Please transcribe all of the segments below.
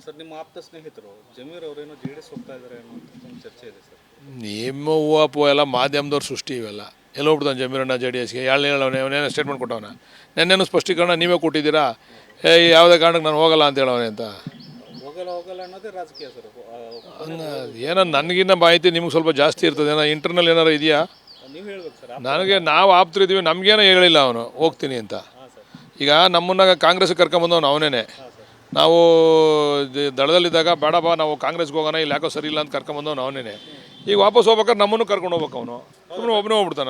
Sir ನಿಮ್ಮ ಆಪ್ತ ಸ್ನೇಹಿತರು ಜಮೀರ್ ಅವರೇನೋ ಜೆಡಿಎಸ್ ಹೋಗ್ತಾ ಇದ್ದಾರೆ ಅನ್ನೋ ಒಂದು ಚರ್ಚೆ ಇದೆ ಸರ್. ನಿಮ್ಮ ಹೂವು ಎಲ್ಲ ಮಾಧ್ಯಮದವ್ರು ಸೃಷ್ಟಿ ಇವೆಲ್ಲ ಎಲ್ಲ ಹೋಗ್ಬಿಡ್ತಾನೆ ಜಮೀರಣ್ಣ JDSಗೆ ಅವನೇನೋ ಸ್ಟೇಟ್ಮೆಂಟ್ ಕೊಟ್ಟವನ. ನೆನ್ನೆನೂ ಸ್ಪಷ್ಟೀಕರಣ ನೀವೇ ಕೊಟ್ಟಿದ್ದೀರಾ, ಯಾವುದೇ ಕಾರಣಕ್ಕೆ ನಾನು ಹೋಗಲ್ಲ ಅಂತ ಹೇಳವನೆ ಅಂತ. ಹೋಗಲ್ಲ ಅನ್ನೋದೇ ರಾಜಕೀಯ ಸರ್. ಏನೋ ನನಗಿನ್ನ ಮಾಹಿತಿ ನಿಮ್ಗೆ ಸ್ವಲ್ಪ ಜಾಸ್ತಿ ಇರ್ತದೆ. ಏನೋ ಇಂಟರ್ನಲ್ ಏನಾರು ಇದೆಯಾ? ನೀವು ಹೇಳ್ಬೇಕು ಸರ್. ನನಗೆ ನಾವು ಆಪ್ತರಿದ್ದೀವಿ, ನಮಗೇನೋ ಹೇಳಿಲ್ಲ ಅವನು ಹೋಗ್ತೀನಿ ಅಂತ. ಈಗ ನಮ್ಮನ್ನ ಕಾಂಗ್ರೆಸ್ಗೆ ಕರ್ಕೊಂಬಂದವನು ಅವನೇನೆ. ನಾವು ದಳದಲ್ಲಿದ್ದಾಗ ಬೇಡ ಬಾ ನಾವು ಕಾಂಗ್ರೆಸ್ಗೆ ಹೋಗೋಣ, ಇಲ್ಲಿ ಯಾಕೋ ಸರಿ ಇಲ್ಲ ಅಂತ ಕರ್ಕೊಂಬಂದವನು ಅವನೇನೆ. ಈಗ ವಾಪಸ್ ಹೋಗ್ಬೇಕಾದ್ರೆ ನಮ್ಮನ್ನು ಕರ್ಕೊಂಡು ಹೋಗ್ಬೇಕು ಅವನು. ಸುಮ್ಮನೆ ಒಬ್ಬನೇ ಹೋಗ್ಬಿಡ್ತಾನ.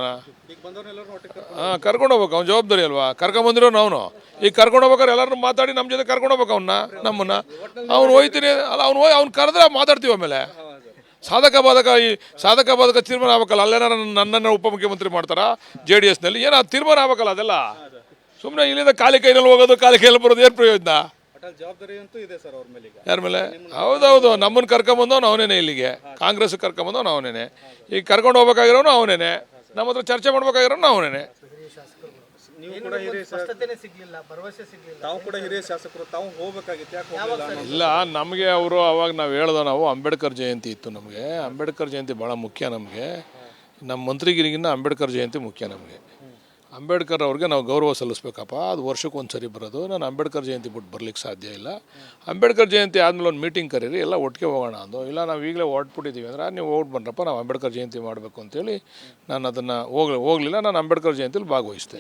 ಹಾಂ, ಕರ್ಕೊಂಡು ಹೋಗ್ಬೇಕು, ಅವ್ನು ಜವಾಬ್ದಾರಿ ಅಲ್ವಾ. ಕರ್ಕೊಂಬಂದಿರೋನು ಅವನು. ಈಗ ಕರ್ಕೊಂಡು ಹೋಗ್ಬೇಕಾದ್ರೆ ಎಲ್ಲರೂ ಮಾತಾಡಿ ನಮ್ಮ ಜೊತೆ ಕರ್ಕೊಂಡು ಹೋಗ್ಬೇಕು ನಮ್ಮನ್ನು. ಅವ್ನು ಹೋಯ್ತೀನಿ ಅಲ್ಲ, ಅವ್ನು ಕರೆದ್ರೆ ಮಾತಾಡ್ತೀವಿ. ಆಮೇಲೆ ಸಾಧಕ ಬಾಧಕ ತೀರ್ಮಾನ ಆಗ್ಬೇಕಲ್ಲ. ಅಲ್ಲೇನಾರ ನನ್ನನ್ನು ಉಪಮುಖ್ಯಮಂತ್ರಿ ಮಾಡ್ತಾರಾ JDSನಲ್ಲಿ? ಏನೋ ತೀರ್ಮಾನ ಆಗ್ಬೇಕಲ್ಲ ಅದೆಲ್ಲ. ಸುಮ್ಮನೆ ಇಲ್ಲಿಂದ ಖಾಲಿ ಕೈನಲ್ಲಿ ಹೋಗೋದು, ಖಾಲಿ ಕೈಯಲ್ಲಿ ಬರೋದು ಏನು ಪ್ರಯೋಜನ? ಜವಾಬ್ದಾರಿ ಅಂತೂ ಇದೆ ಸರ್ ಅವ್ರ ಮೇಲೆ. ಯಾರ ಮೇಲೆ? ಹೌದೌದು, ನಮ್ಮನ್ನು ಕರ್ಕೊಂಬಂದವನು ಅವನೇನೆ. ಇಲ್ಲಿಗೆ ಕಾಂಗ್ರೆಸ್ ಕರ್ಕೊಂಬಂದವನು ಅವನೇನೆ. ಈಗ ಕರ್ಕೊಂಡು ಹೋಗ್ಬೇಕಾಗಿರೋನು ಅವನೇನೆ. ನಮ್ಮ ಹತ್ರ ಚರ್ಚೆ ಮಾಡ್ಬೇಕಾಗಿರೋನು ಅವನೇನೆ. ನೀವು ಕೂಡ ಹಿರಿಯ ತಾವು ಕೂಡ ಹಿರಿಯ ಶಾಸಕರು, ತಾವು ಹೋಗ್ಬೇಕಾಗಿತ್ತು, ಯಾಕೆ ಹೋಗಲಿಲ್ಲ? ಇಲ್ಲ, ನಮಗೆ ಅವರು ಅವಾಗ ನಾವು ಹೇಳ್ದೋ, ನಾವು ಅಂಬೇಡ್ಕರ್ ಜಯಂತಿ ಇತ್ತು ನಮಗೆ. ಅಂಬೇಡ್ಕರ್ ಜಯಂತಿ ಭಾಳ ಮುಖ್ಯ ನಮಗೆ. ನಮ್ಮ ಮಂತ್ರಿಗಿರಿಗಿನ್ನ ಅಂಬೇಡ್ಕರ್ ಜಯಂತಿ ಮುಖ್ಯ ನಮಗೆ. ಅಂಬೇಡ್ಕರ್ ಅವ್ರಿಗೆ ನಾವು ಗೌರವ ಸಲ್ಲಿಸ್ಬೇಕಪ್ಪ. ಅದು ವರ್ಷಕ್ಕೆ ಒಂದು ಸರಿ ಬರೋದು. ನಾನು ಅಂಬೇಡ್ಕರ್ ಜಯಂತಿ ಬಿಟ್ಟು ಬರ್ಲಿಕ್ಕೆ ಸಾಧ್ಯ ಇಲ್ಲ. ಅಂಬೇಡ್ಕರ್ ಜಯಂತಿ ಆದಮೇಲೆ ಒಂದು ಮೀಟಿಂಗ್ ಕರೀರಿ, ಎಲ್ಲ ಒಟ್ಟಿಗೆ ಹೋಗೋಣ ಅಂದು. ಇಲ್ಲ ನಾವು ಈಗಲೇ ಹೊರಟ್ಬಿಟ್ಟಿದ್ದೀವಿ ಅಂದ್ರೆ ನೀವು ಹೋಗ್ಬಿಟ್ಟು ಬನ್ರಪ್ಪ, ನಾವು ಅಂಬೇಡ್ಕರ್ ಜಯಂತಿ ಮಾಡಬೇಕು ಅಂತೇಳಿ ನಾನು ಅದನ್ನು ಹೋಗಲಿಲ್ಲ. ನಾನು ಅಂಬೇಡ್ಕರ್ ಜಯಂತಿಲಿ ಭಾಗವಹಿಸಿದೆ.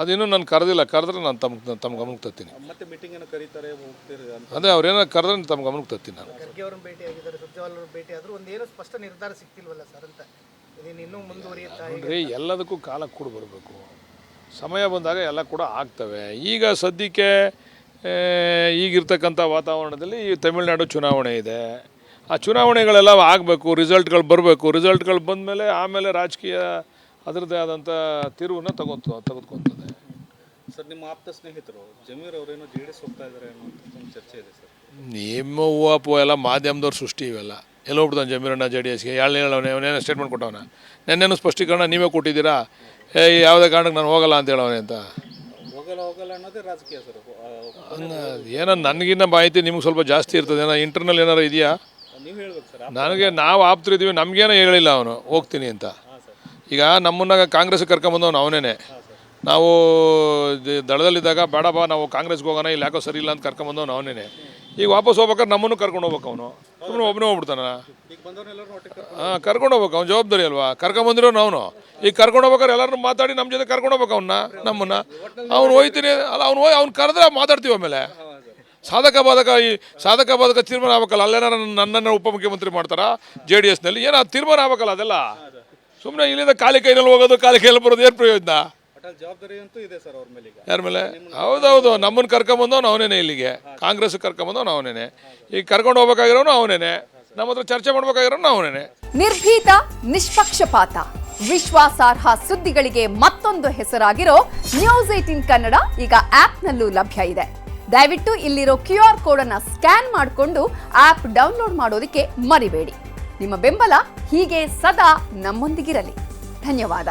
ಅದಿನ್ನೂ ನಾನು ಕರೆದಿಲ್ಲ. ಕರೆದ್ರೆ ನಾನು ತಮ್ಮ ಗಮನಕ್ಕೆ ತರ್ತೀನಿ. ಅದೇ ಅವ್ರೇನೋ ಕರೆದ್ರೆ ತಮ್ಮ ಗಮನಕ್ಕೆ ತರ್ತೀನಿ ನಾನು. ನೋಡ್ರಿ, ಎಲ್ಲದಕ್ಕೂ ಕಾಲ ಕೂಡ ಬರಬೇಕು. ಸಮಯ ಬಂದಾಗ ಎಲ್ಲ ಕೂಡ ಆಗ್ತವೆ. ಈಗ ಸದ್ಯಕ್ಕೆ ಈಗಿರ್ತಕ್ಕಂಥ ವಾತಾವರಣದಲ್ಲಿ ಈ ತಮಿಳುನಾಡು ಚುನಾವಣೆ ಇದೆ. ಆ ಚುನಾವಣೆಗಳೆಲ್ಲ ಆಗಬೇಕು, ರಿಸಲ್ಟ್ಗಳು ಬರಬೇಕು. ರಿಸಲ್ಟ್ಗಳು ಬಂದಮೇಲೆ ಆಮೇಲೆ ರಾಜಕೀಯ ಅದರದ್ದೇ ಆದಂಥ ತಿರುವನ್ನು ತೆಗೆದುಕೊಳ್ತದೆ. ಸರ್ ನಿಮ್ಮ ಆಪ್ತ ಸ್ನೇಹಿತರು ಜಮೀರ್ ಅವರೇನೋ JDS ಹೋಗ್ತಾ ಇದ್ದಾರೆ ಅನ್ನೋ ಒಂದು ಚರ್ಚೆ ಇದೆ ಸರ್. ನಿಮ್ಮ ಹೂವು ಎಲ್ಲ ಮಾಧ್ಯಮದವ್ರು ಸೃಷ್ಟಿ ಇವೆಲ್ಲ ಎಲ್ಲ ಹೋಗ್ಬಿಡ್ತಾನೆ ಜಮೀರಣ್ಣ JDSಗೆ ಅವನೇನೋ ಸ್ಟೇಟ್ಮೆಂಟ್ ಕೊಟ್ಟವನ. ನೆನ್ನೆನೂ ಸ್ಪಷ್ಟೀಕರಣ ನೀವೇ ಕೊಟ್ಟಿದ್ದೀರಾ, ಯಾವುದೇ ಕಾರಣಕ್ಕೆ ನಾನು ಹೋಗಲ್ಲ ಅಂತ ಹೇಳವನೆ ಅಂತ. ಹೋಗಲ್ಲ ಅನ್ನೋದೇ ರಾಜಕೀಯ ಸರ್. ಏನೋ ನನಗಿನ್ನ ಮಾಹಿತಿ ನಿಮ್ಗೆ ಸ್ವಲ್ಪ ಜಾಸ್ತಿ ಇರ್ತದೆ. ಏನೋ ಇಂಟರ್ನಲ್ ಏನಾರು ಇದೆಯಾ? ನೀವು ಹೇಳ್ಬೇಕು ಸರ್. ನನಗೆ ನಾವು ಆಪ್ತರಿದ್ದೀವಿ, ನಮಗೇನೋ ಹೇಳಿಲ್ಲ ಅವನು ಹೋಗ್ತೀನಿ ಅಂತ. ಈಗ ನಮ್ಮನ್ನ ಕಾಂಗ್ರೆಸ್ಗೆ ಕರ್ಕೊಂಬಂದವನು ಅವನೇನೆ. ನಾವು ದಳದಲ್ಲಿದ್ದಾಗ ಬೇಡ ಬಾ ನಾವು ಕಾಂಗ್ರೆಸ್ಗೆ ಹೋಗೋಣ, ಇಲ್ಲಿ ಯಾಕೋ ಸರಿ ಇಲ್ಲ ಅಂತ ಕರ್ಕೊಂಬಂದವನು ಅವನೇನೆ. ಈಗ ವಾಪಸ್ ಹೋಗ್ಬೇಕಾದ್ರೆ ನಮ್ಮನ್ನು ಕರ್ಕೊಂಡು ಹೋಗ್ಬೇಕು ಅವನು. ಸುಮ್ಮನೆ ಒಬ್ಬನೇ ಹೋಗ್ಬಿಡ್ತಾನ. ಹಾಂ, ಕರ್ಕೊಂಡು ಹೋಗ್ಬೇಕು, ಅವ್ನು ಜವಾಬ್ದಾರಿ ಅಲ್ವಾ. ಕರ್ಕೊಂಬಂದಿರೋನು ಅವನು. ಈಗ ಕರ್ಕೊಂಡು ಹೋಗ್ಬೇಕಾದ್ರೆ ಎಲ್ಲರೂ ಮಾತಾಡಿ ನಮ್ಮ ಜೊತೆ ಕರ್ಕೊಂಡು ಹೋಗ್ಬೇಕು ನಮ್ಮನ್ನು. ಅವ್ನು ಹೋಯ್ತೀನಿ ಅಲ್ಲ, ಅವ್ನು ಕರೆದ್ರೆ ಮಾತಾಡ್ತೀವಿ. ಆಮೇಲೆ ಸಾಧಕ ಬಾಧಕ ತೀರ್ಮಾನ ಆಗ್ಬೇಕಲ್ಲ. ಅಲ್ಲೇನಾರ ನನ್ನನ್ನು ಉಪಮುಖ್ಯಮಂತ್ರಿ ಮಾಡ್ತಾರಾ JDSನಲ್ಲಿ? ಏನೋ ತೀರ್ಮಾನ ಆಗ್ಬೇಕಲ್ಲ ಅದೆಲ್ಲ. ಸುಮ್ಮನೆ ಇಲ್ಲಿಂದ ಖಾಲಿ ಕೈನಲ್ಲಿ ಹೋಗೋದು, ಖಾಲಿ ಕೈಯಲ್ಲಿ ಬರೋದು ಏನು ಪ್ರಯೋಜನ? ಜವಾಬ್ದಾರಿ ಅಂತೂ ಇದೆ ಸರ್ ಅವ್ರ ಮೇಲೆ. ಯಾರ ಮೇಲೆ? ಹೌದೌದು, ನಮ್ಮನ್ನು ಕರ್ಕೊಂಬಂದವನು ಅವನೇನೆ. ಇಲ್ಲಿಗೆ ಕಾಂಗ್ರೆಸ್ ಕರ್ಕೊಂಬಂದವನು ಅವನೇನೆ. ಈಗ ಕರ್ಕೊಂಡು ಹೋಗ್ಬೇಕಾಗಿರೋನು ಅವನೇನೆ. ನಮ್ಮ ಹತ್ರ ಚರ್ಚೆ ಮಾಡ್ಬೇಕಾಗಿರೋನು ಅವನೇನೆ. ನಿರ್ಭೀತ, ನಿಷ್ಪಕ್ಷಪಾತ, ವಿಶ್ವಾಸಾರ್ಹ ಸುದ್ದಿಗಳಿಗೆ ಮತ್ತೊಂದು ಹೆಸರಾಗಿರೋ News18 ಕನ್ನಡ ಈಗ ಆಪ್ನಲ್ಲೂ ಲಭ್ಯ ಇದೆ. ದಯವಿಟ್ಟು ಇಲ್ಲಿರೋ QR ಕೋಡ್ ಅನ್ನು ಸ್ಕ್ಯಾನ್ ಮಾಡಿಕೊಂಡು ಆಪ್ ಡೌನ್ಲೋಡ್ ಮಾಡೋದಕ್ಕೆ ಮರಿಬೇಡಿ. ನಿಮ್ಮ ಬೆಂಬಲ ಹೀಗೆ ಸದಾ ನಮ್ಮೊಂದಿಗಿರಲಿ. ಧನ್ಯವಾದ.